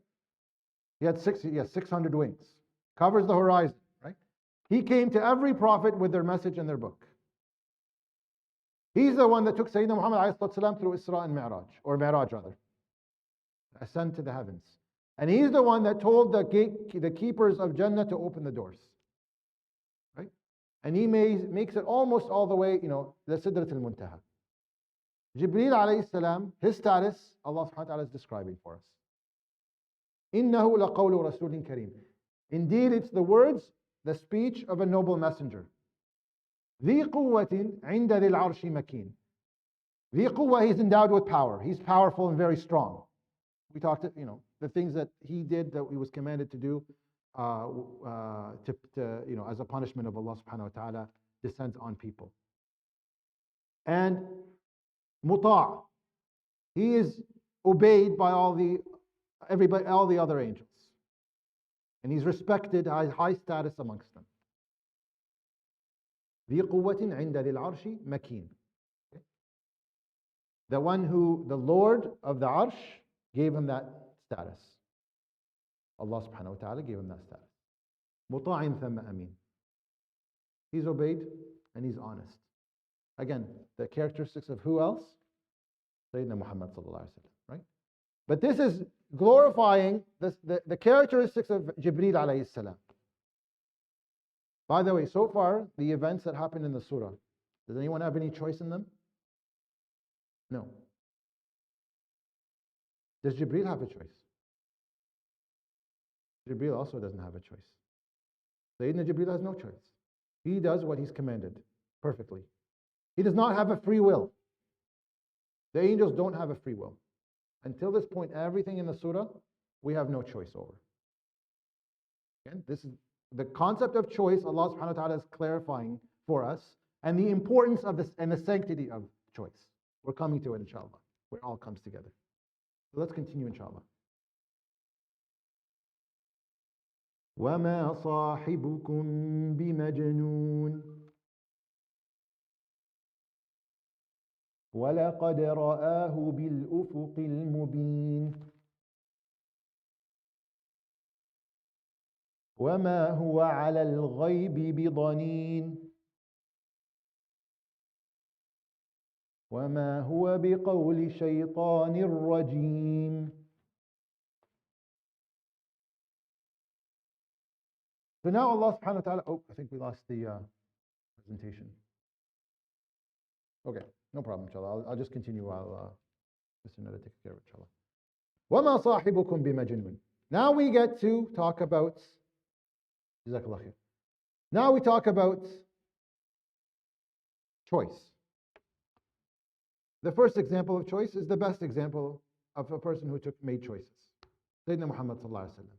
He has 600 wings, covers the horizon. He came to every prophet with their message and their book. He's the one that took Sayyidina Muhammad through Isra and Mi'raj, or Mi'raj rather, ascend to the heavens. And he's the one that told the keepers of Jannah to open the doors. And he makes it almost all the way, the Sidrat al-Muntaha. Jibreel alayhi salam, his status, Allah subhanahu wa ta'ala is describing for us. إِنَّهُ لَقَوْلُ رَسُولٍ كَرِيمٍ. Indeed, it's the words, the speech of a noble messenger. ذِي قُوَّةٍ عِنْدَ ذِي الْعَرْشِ مَكِينٍ. ذِي قُوَّة, he's endowed with power. He's powerful and very strong. We talked, the things that he did that he was commanded to do, as a punishment of Allah subhanahu wa ta'ala descends on people. And muta', he is obeyed by all the other angels. And he's respected, has high status amongst them. ذي قوة عند ذي العرش مكين. The one who, the Lord of the Arsh, gave him that status. Allah subhanahu wa ta'ala gave him that status. مطاع ثم أمين. He's obeyed and he's honest. Again, the characteristics of who else? Sayyidina Muhammad sallallahu alaihi wasallam, right? But this is glorifying the characteristics of Jibreel alayhi salam. By the way, so far, the events that happened in the surah, does anyone have any choice in them? No. Does Jibreel have a choice? Jibreel also doesn't have a choice. Sayyidina Jibreel has no choice. He does what he's commanded perfectly. He does not have a free will. The angels don't have a free will. Until this point, everything in the surah, we have no choice over. Again, this is the concept of choice. Allah subhanahu wa ta'ala is clarifying for us, and the importance of this and the sanctity of choice. We're coming to it, inshallah, where it all comes together. So let's continue, inshallah. وَمَا صَاحِبُكُمْ بِمَجْنُونٍ وَلَقَدْ رَآهُ بِالْأُفُقِ الْمُبِينِ وَمَا هُوَ عَلَى الْغَيْبِ بِضَنِينٍ وَمَا هُوَ بِقَوْلِ شَيْطَانٍ رَجِيمٍ. So now Allah subhanahu wa ta'ala, I think we lost the presentation. Okay, no problem, inshallah. I'll just continue while Mr. Nada takes care of it, inshallah. وَمَا صَاحِبُكُمْ بِمَجْنُونٍ. Now we get to talk about, Jazakallah khair. Now we talk about choice. The first example of choice is the best example of a person who made choices. Sayyidina Muhammad sallallahu alaihi wasallam.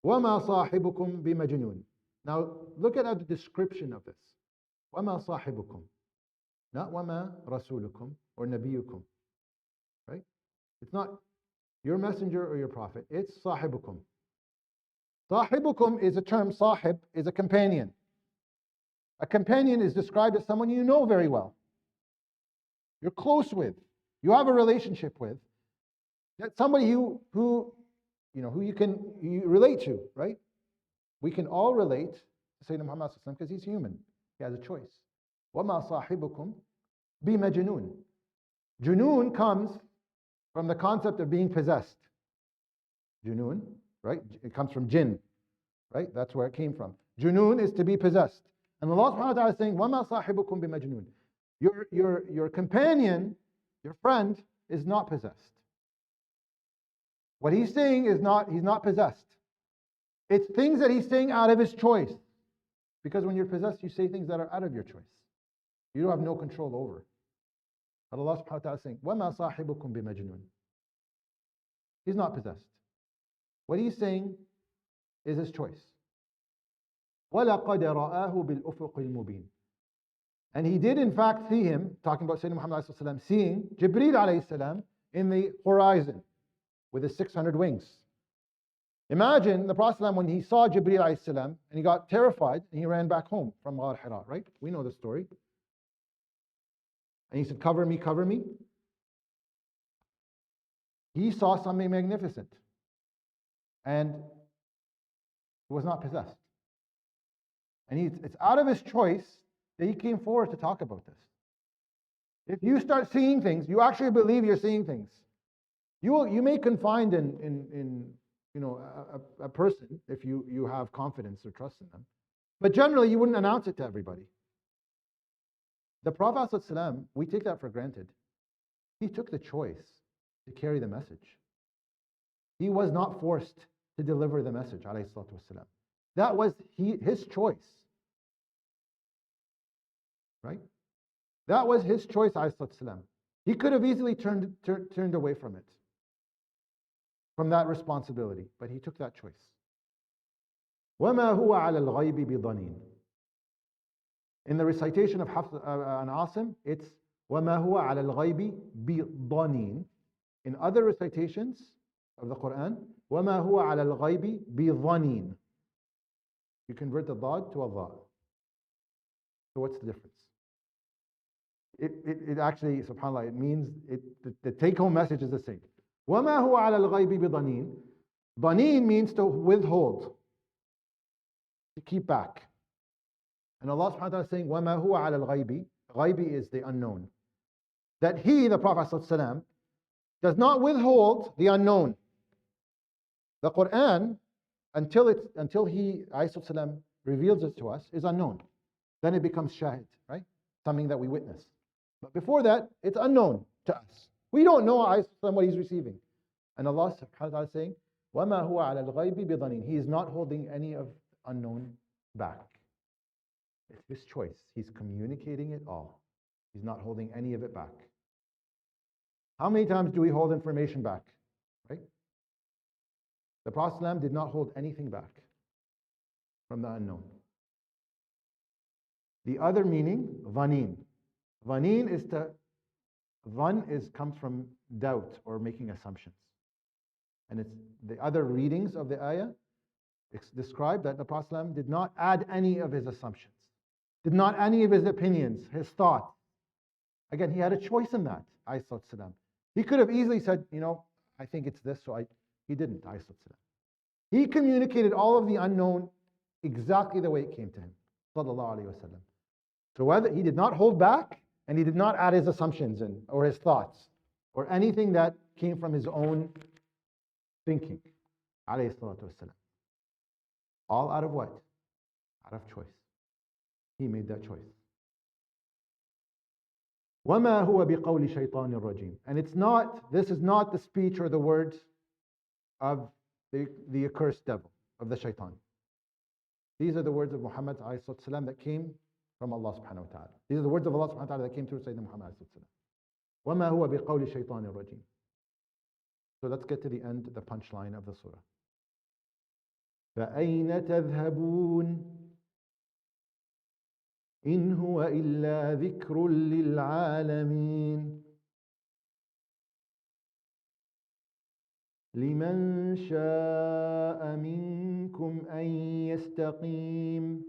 وَمَا صَاحِبُكُمْ بِمَجْنُونٍ. Now look at the description of this. وَمَا صَاحِبُكُمْ. Not وَمَا رَسُولُكُمْ or نَبِيُّكُمْ. Right? It's not your messenger or your prophet. It's صَاحِبُكُمْ. صَاحِبُكُمْ is a term, صاحب is a companion. A companion is described as someone you know very well. You're close with. You have a relationship with. That's somebody who you relate to, right? We can all relate to Sayyidina Muhammad because he's human. He has a choice. وَمَا صَاحِبُكُمْ بِمَجْنُونٍ. Junoon comes from the concept of being possessed. Junoon, right? It comes from jinn, right? That's where it came from. Junoon is to be possessed. And Allah subhanahu wa ta'ala is saying, وَمَا صَاحِبُكُمْ بِمَجْنُونٍ. Your companion, your friend, is not possessed. What he's saying is he's not possessed. It's things that he's saying out of his choice. Because when you're possessed, you say things that are out of your choice. You don't have no control over. But Allah subhanahu wa ta'ala is saying, وَمَا صَاحِبُكُمْ بِمَجْنُونٍ. He's not possessed. What he's saying is his choice. وَلَقَدْ رَآهُ بِالْأُفُقِ الْمُبِينِ. And he did in fact see him, talking about Sayyidina Muhammad alayhi salam, seeing Jibreel alayhi salam in the horizon with his 600 wings. Imagine the Prophet when he saw Jibreel alayhi salam and he got terrified and he ran back home from Ghar Hira, right? We know the story. And he said, cover me, cover me. He saw something magnificent and he was not possessed. And it's out of his choice that he came forward to talk about this. If you start seeing things, you actually believe you're seeing things. You may confide in a person if you have confidence or trust in them. But generally, you wouldn't announce it to everybody. The Prophet ﷺ, we take that for granted. He took the choice to carry the message. He was not forced to deliver the message, alayhi salatu wasalam. That was his choice. Right? That was his choice, alayhi salatu wasalam. He could have easily turned away from it, from that responsibility, but he took that choice. وَمَا هُوَ عَلَى الْغَيْبِ بِضَنِينٍ. In the recitation of Hafs and Asim, it's وَمَا هُوَ عَلَى الْغَيْبِ بِضَنِينٍ. In other recitations of the Quran, وَمَا هُوَ عَلَى الْغَيْبِ بِضَنِينٍ. You convert the dad to a dha. So what's the difference? It actually, subhanAllah, it means, the take-home message is the same. وَمَا هُوَ عَلَى الْغَيْبِ بِضَنِينٍ. Baneen means to withhold, to keep back. And Allah subhanahu wa ta'ala is saying, وَمَا هُوَ عَلَى الْغَيْبِ. Ghaibi is the unknown. That he, the Prophet ﷺ, does not withhold the unknown. The Quran, until he, ﷺ, reveals it to us, is unknown. Then it becomes shahid, right? Something that we witness. But before that, it's unknown to us. We don't know ﷺ what he's receiving. And Allah subhanahu wa ta'ala is saying, وَمَا هُوَ عَلَى الْغَيْبِ بِضَنِينٍ. He is not holding any of unknown back. It's his choice. He's communicating it all. He's not holding any of it back. How many times do we hold information back? Right? The Prophet ﷺ did not hold anything back from the unknown. The other meaning, dhaneen. Dhaneen is comes from doubt or making assumptions. And it's the other readings of the ayah describe that the Prophet ﷺ did not add any of his assumptions, did not any of his opinions, his thoughts. Again, he had a choice in that, alayhi salam. He could have easily said, I think it's this, so he didn't, alayhi salam. He communicated all of the unknown exactly the way it came to him, sallallahu alayhi wasallam. So whether he did not hold back, and he did not add his assumptions in, or his thoughts, or anything that came from his own thinking, alayhi salatu wasalam. All out of what? Out of choice. He made that choice. وَمَا هُوَ بِقَوْلِ شَيْطَانٍ الرَّجِيمٍ. And this is not the speech or the words of the accursed devil, of the shaitan. These are the words of Muhammad ﷺ that came from Allah subhanahu wa ta'ala. These are the words of Allah subhanahu wa ta'ala that came through Sayyidina Muhammad ﷺ. وَمَا هُوَ بِقَوْلِ شَيْطَانٍ الرَّجِيمٍ. So let's get to the end, the punchline of the surah. فَأَيْنَ تَذْهَبُونَ إِنْ هُوَ إِلَّا ذِكْرٌ لِلْعَالَمِينَ لِمَنْ شَاءَ مِنْكُمْ أَنْ يَسْتَقِيمَ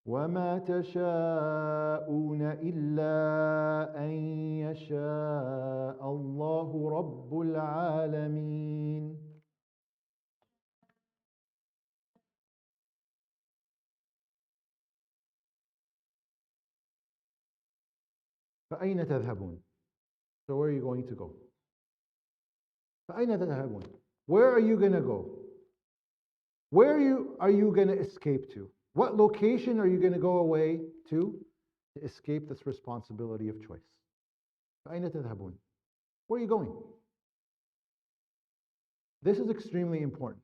وَمَا تَشَاءُونَ إِلَّا أَنْ يَشَاءَ اللَّهُ رَبُّ الْعَالَمِينَ. فَأَيْنَ تَذْهَبُونَ. So where are you going to go? فَأَيْنَ تَذْهَبُونَ. Where are you going to go? Where are you going to escape to? What location are you going to go away to escape this responsibility of choice? فَأَيْنَ تَذْهَبُونَ. Where are you going? This is extremely important,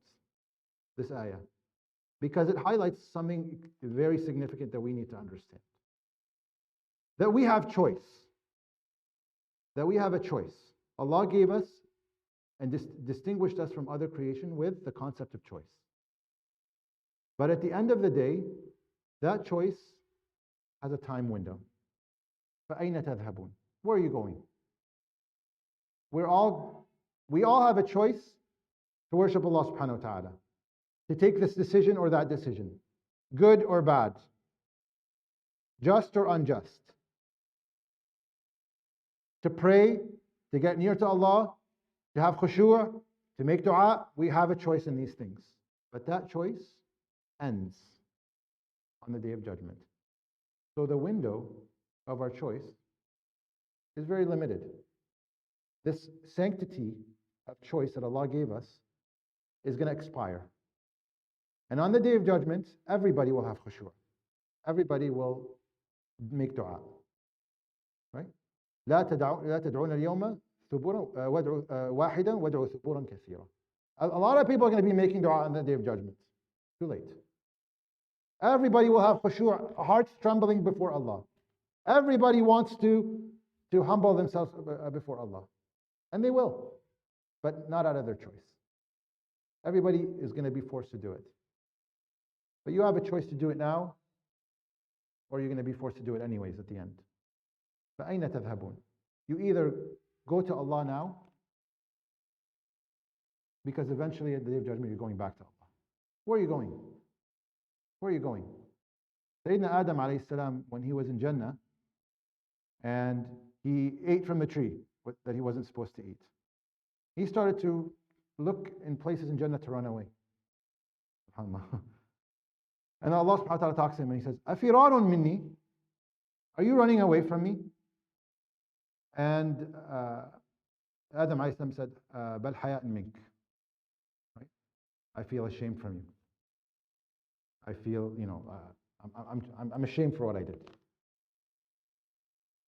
this ayah, because it highlights something very significant that we need to understand. That we have choice. That we have a choice. Allah gave us and distinguished us from other creation with the concept of choice. But at the end of the day, that choice has a time window. فَأَيْنَ تَذْهَبُونَ. Where are you going? We all have a choice to worship Allah subhanahu wa ta'ala, to take this decision or that decision, good or bad, just or unjust, to pray, to get near to Allah, to have khushu', to make dua. We have a choice in these things. But that choice ends on the Day of Judgment. So the window of our choice is very limited. This sanctity of choice that Allah gave us is going to expire. And on the Day of Judgment, everybody will have khushu'. Everybody will make dua. Right? لا تدعون اليوم ثبورا واحدا وادعوا ثبورا كثيرا. A lot of people are going to be making dua on the Day of Judgment. Too late. Everybody will have khushu', hearts trembling before Allah. Everybody wants to humble themselves before Allah. And they will, but not out of their choice. Everybody is going to be forced to do it. But you have a choice to do it now, or you're going to be forced to do it anyways at the end. فَأَيْنَ تَذْهَبُونَ? You either go to Allah now, because eventually at the Day of Judgment you're going back to Allah. Where are you going? Where are you going? Sayyidina Adam alayhi salam, when he was in Jannah, and he ate from the tree that he wasn't supposed to eat, he started to look in places in Jannah to run away. SubhanAllah. And Allah subhanahu wa ta'ala talks to him and he says, أَفِرَارٌ minni? Are you running away from me? And Adam alayhi salam said, بَلْ حَيَاءٌ مِنْكَ. Right? I feel ashamed from you. I feel, I'm ashamed for what I did.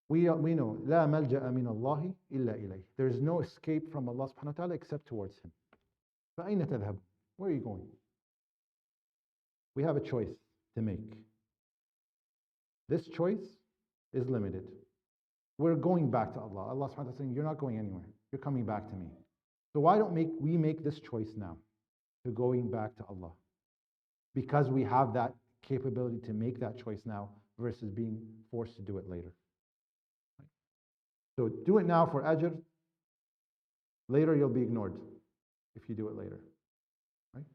We know, لا ملجأ من الله إلا إليه. There is no escape from Allah subhanahu wa ta'ala except towards Him. فأين تذهب? Where are you going? We have a choice to make. This choice is limited. We're going back to Allah. Allah subhanahu wa ta'ala is saying, you're not going anywhere. You're coming back to me. So why don't we make this choice now to going back to Allah? Because we have that capability to make that choice now versus being forced to do it later. So do it now for ajr. Later you'll be ignored if you do it later. Right?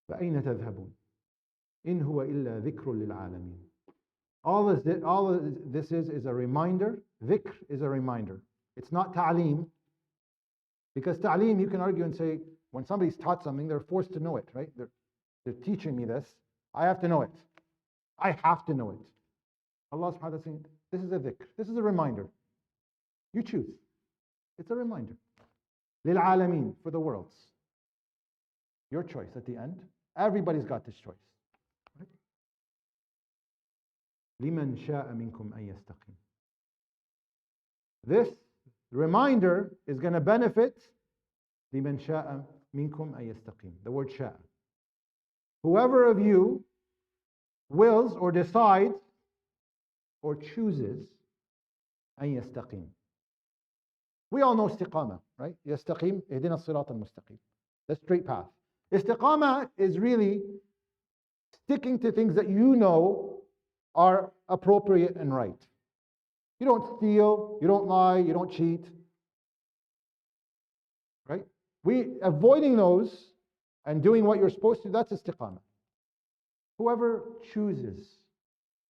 فَأَيْنَ تَذْهَبُونَ إِنْ هُوَ إِلَّا ذِكْرٌ لِلْعَالَمِينَ. All of this is a reminder. Dhikr is a reminder. It's not ta'aleem. Because ta'aleem, you can argue and say, when somebody's taught something, they're forced to know it, right? They're teaching me this. I have to know it. I have to know it. Allah subhanahu wa ta'ala is saying, this is a dhikr. This is a reminder. You choose. It's a reminder. لِلْعَالَمِينَ, for the worlds. Your choice at the end. Everybody's got this choice. Right? لِمَنْ شَاءَ مِنْكُمْ أَن يَسْتَقِيمَ. This reminder is going to benefit لِمَنْ شَاءَ مِنْكُمْ أَن يَسْتَقِيمَ. The word شاء. Whoever of you wills or decides or chooses أن يستقيم. We all know istiqamah, right? يستقيم اهدنا الصراط المستقيم. The straight path. Istiqamah is really sticking to things that you know are appropriate and right. You don't steal, you don't lie, you don't cheat. Right? Avoiding those and doing what you're supposed to, that's istiqamah. Whoever chooses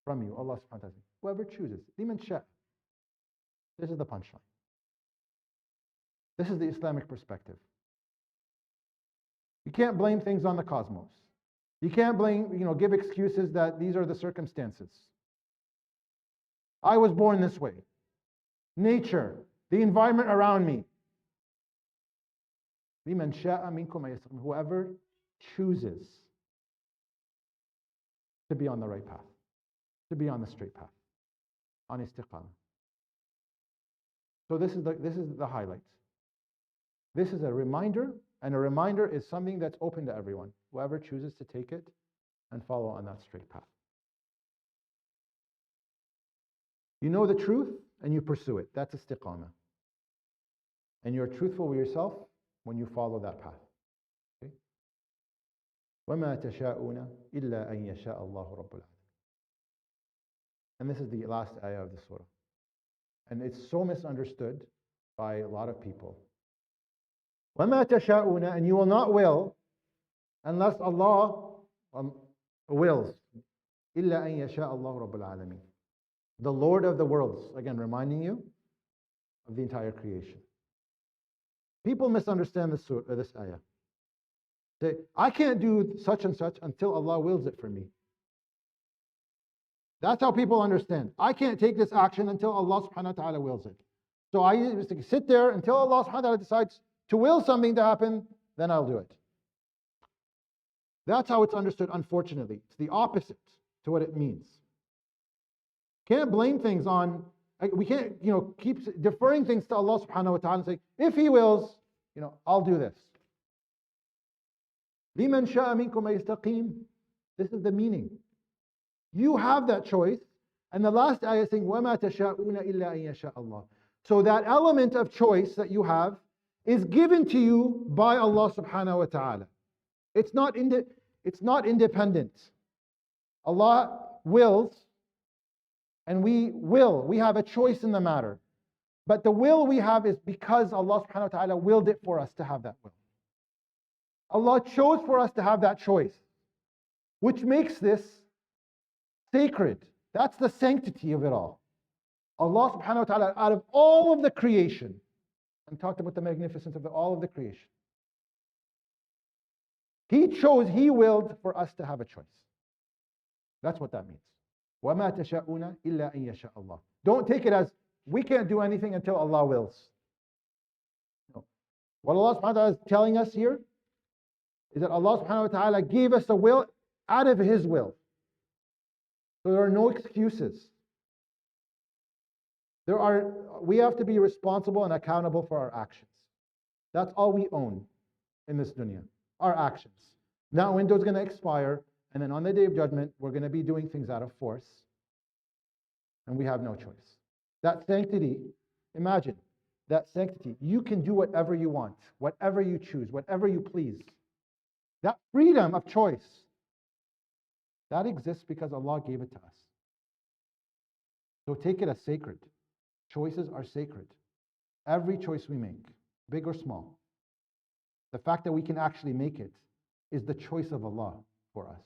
from you, Allah subhanahu wa ta'ala, whoever chooses, liman sha'. This is the punchline. This is the Islamic perspective. You can't blame things on the cosmos. You can't give excuses that these are the circumstances. I was born this way. Nature, the environment around me. لِمَنْ شَاءَ مِنْكُمْ أَن يَسْتَقِيمَ. Whoever chooses to be on the right path, to be on the straight path, on istiqamah. So this is the highlight. This is a reminder, and a reminder is something that's open to everyone. Whoever chooses to take it and follow on that straight path. You know the truth and you pursue it. That's istiqamah. And you're truthful with yourself when you follow that path. Okay? وَمَا تَشَاءُونَ إِلَّا أَن يَشَاءَ اللَّهُ رَبُّ الْعَالَمِينَ. And this is the last ayah of the surah. And it's so misunderstood by a lot of people. وَمَا تَشَاءُونَ, and you will not will unless Allah wills. إِلَّا أَن يَشَاءَ اللَّهُ رَبُّ الْعَالَمِينَ. The Lord of the worlds. Again, reminding you of the entire creation. People misunderstand this ayah. Say, I can't do such and such until Allah wills it for me. That's how people understand. I can't take this action until Allah subhanahu wa ta'ala wills it. So I just sit there until Allah subhanahu wa ta'ala decides to will something to happen, then I'll do it. That's how it's understood, unfortunately. It's the opposite to what it means. Can't blame things on, we can't, keep deferring things to Allah subhanahu wa ta'ala and say, if He wills, I'll do this. لِمَنْ شَاءَ مِنْكُمْ يَسْتَقِيمٌ. This is the meaning. You have that choice. And the last ayah is saying, وَمَا تَشَاءُونَ إِلَّا أَن يَشَاءَ اللَّهُ. So that element of choice that you have is given to you by Allah subhanahu wa ta'ala. It's not independent. Allah wills, and we will. We have a choice in the matter. But the will we have is because Allah subhanahu wa ta'ala willed it for us to have that will. Allah chose for us to have that choice, which makes this sacred. That's the sanctity of it all. Allah subhanahu wa ta'ala, out of all of the creation, and talked about the magnificence of all of the creation, He chose, He willed for us to have a choice. That's what that means. وَمَا تَشَاءُونَ إِلَّا أَن يَشَاءَ اللَّهُ. Don't take it as, we can't do anything until Allah wills. No. What Allah subhanahu wa ta'ala is telling us here is that Allah subhanahu wa ta'ala gave us a will out of His will. So there are no excuses. We have to be responsible and accountable for our actions. That's all we own in this dunya, our actions. That window is going to expire, and then on the Day of Judgment, we're going to be doing things out of force, and we have no choice. That sanctity, imagine, that sanctity, you can do whatever you want, whatever you choose, whatever you please. That freedom of choice, that exists because Allah gave it to us. So take it as sacred. Choices are sacred. Every choice we make, big or small, the fact that we can actually make it is the choice of Allah for us.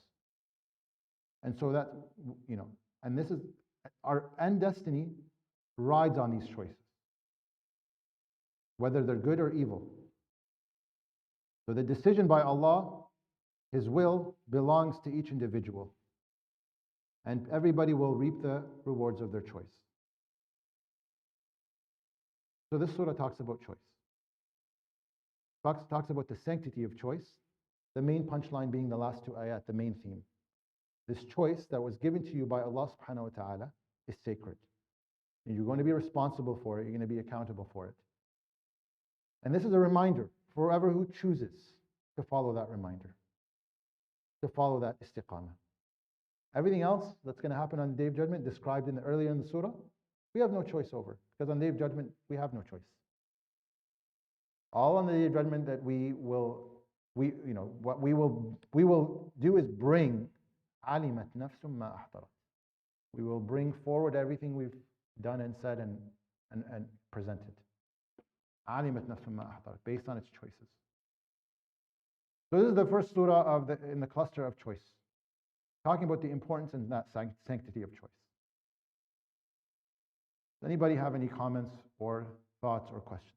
And so that, and this is, our end destiny rides on these choices, whether they're good or evil. So the decision by Allah, His will, belongs to each individual. And everybody will reap the rewards of their choice. So this surah talks about choice. Talks about the sanctity of choice, the main punchline being the last two ayat, the main theme. This choice that was given to you by Allah subhanahu wa ta'ala is sacred. And you're going to be responsible for it, you're going to be accountable for it. And this is a reminder for whoever who chooses to follow that reminder, to follow that istiqamah. Everything else that's going to happen on the Day of Judgment, described earlier in the surah, we have no choice over, because on the Day of Judgment, we have no choice. All on the Day of Judgment that what we will do is bring alimat nafsum ma ahtarat. We will bring forward everything we've done and said and presented. Alimat nafsum ma ahtarat, based on its choices. So this is the first surah in the cluster of choice, talking about the importance and that sanctity of choice. Does anybody have any comments or thoughts or questions?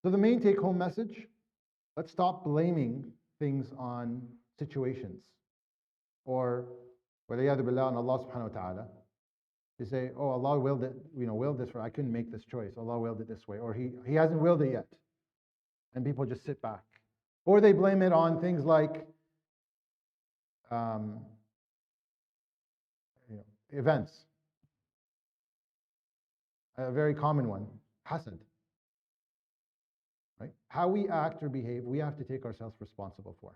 So the main take-home message, let's stop blaming things on situations, or waliyadu billah on Allah subhanahu wa ta'ala. To say, oh, Allah willed it, willed this, or I couldn't make this choice. Allah willed it this way, or He hasn't willed it yet. And people just sit back. Or they blame it on things like events. A very common one, hasad. Right? How we act or behave, we have to take ourselves responsible for.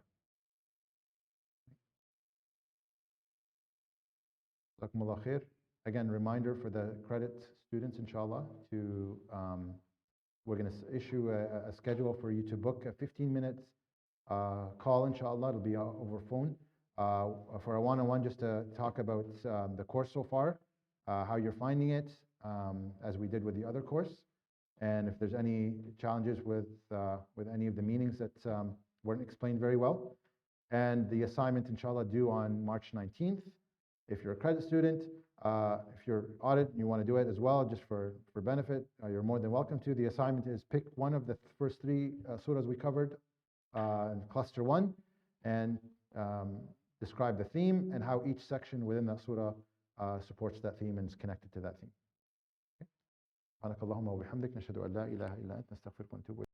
Jazakumullah khair. Again, reminder for the credit students, inshallah, we're going to issue a schedule for you to book a 15-minute call, inshallah. It'll be over phone for a one-on-one, just to talk about the course so far, how you're finding it, as we did with the other course, and if there's any challenges with any of the meanings that weren't explained very well. And the assignment, inshallah, due on March 19th. If you're a credit student, if you're audit and you want to do it as well, just for benefit, you're more than welcome to. The assignment is pick one of the first three surahs we covered in cluster 1, and describe the theme and how each section within that surah supports that theme and is connected to that theme. سبحانك اللهم وبحمدك نشهد أن لا إله إلا أنت نستغفرك ونتوب إليك.